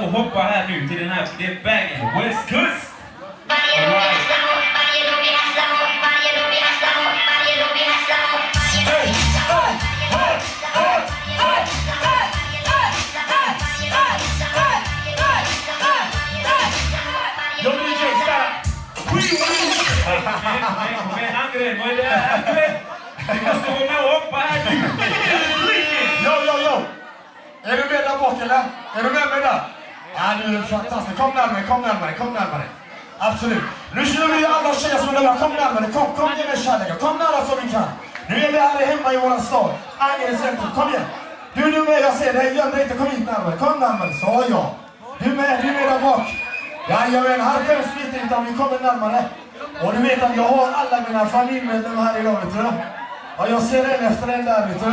och hoppa här nu till den här, det är Bangin' West Coast. All right. Men Angren, vad är det här? Vi måste vara med och hoppa här nu. Jo. Är du med där bort eller? Är du med mig där? Ja, det är fantastiskt. Kom närmare. Absolut. Nu skulle vi alla tjejer som är där. Kom närmare. Kom ge mig kärleken. Kom nära så vi kan. Nu är vi här hemma i våran stad. Angren centrum. Kom igen. Du är med. Jag ser dig. Göm dig inte. Kom hit närmare. Kom närmare. Så ja. Du är med där bak. Jajamän. Här skäms lite inte om vi kommer närmare. Och du vet att jag har alla mina familjemedlemmar här idag, vet du. Ja, jag ser en efter en där, vet du.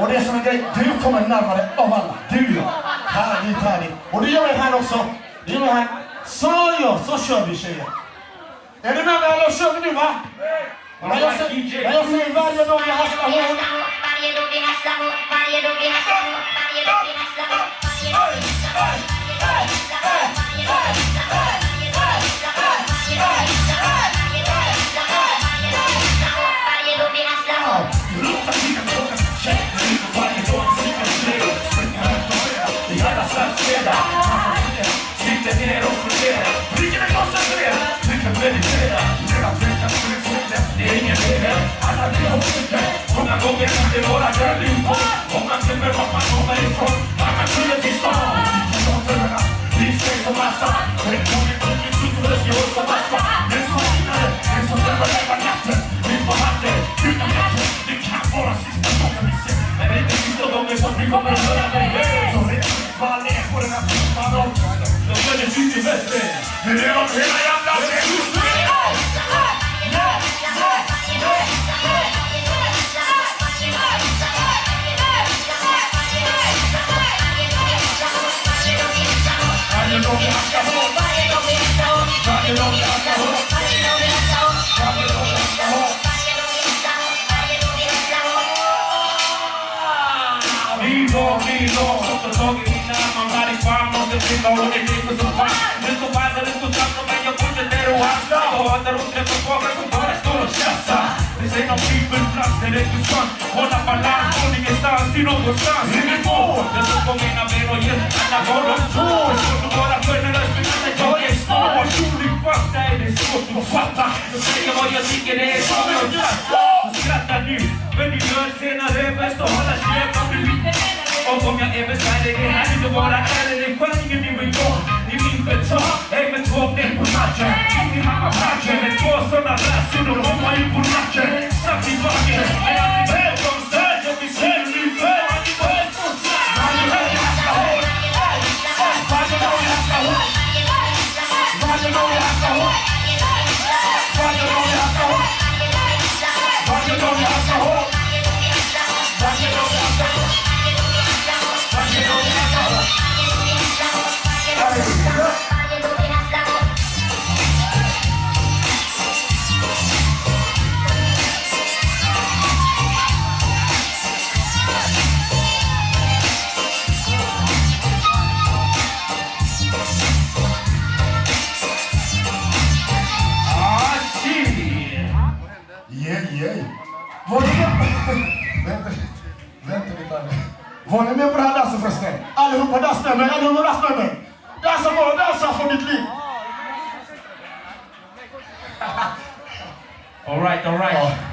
Och det som är grej, du kommer närmare av alla. Du, ja. Härligt. Och det gör jag här också. Det gör jag här. Så kör vi, tjejer. Är du med mig eller kör vi nu, va? När jag säger varje dag vi hasslar hårt. Det är ingen regel, alla blir olika. Många gånger kan det vara dödligt. Många glömmer vart man kommer ifrån. Man skulle till stan. Vi ser som massa. Det kommer inte ut för det ska vara som massa. Det är som vinnare, det är som behöver leva natten. Vi får handen, utan natten. Det kan vara sista gången vi ser. Men det är inte sista gången som vi kommer att höra dig. Så redan bara ner på den här filmen. Så följer vi till väster. Men det var hela jävla hålla balans och ingenstans i någonstans. Ingen mål. Det som på mina ben och ger alla går de tår. Så bara generös med att jag är snart. Troligt fast, nej det är svårt att fatta. Jag säger vad jag tycker, det är som jag gör. Och skrattar nu, men du gör senare. Bäst att hålla käften nu. Och om jag är besvärlig, det här inte bara är det skärningen i min gång. I min betong, jag med två ner på matchen. Min mamma matchen, med två sådana rassor och de var ju på matchen. Snabbt i baken, är alltid med som stöd. Jag vill se hur du för, att du är så snabbt. Varje gång jag ska hårt. Varje gång jag ska hårt. Varje gång jag ska hårt. Varje gång jag ska hårt. Varje gång jag ska hårt. Varje gång jag ska hårt. Var ni med på det här dansen förresten? Allihopa dans med mig, Dansa för mitt liv. All right.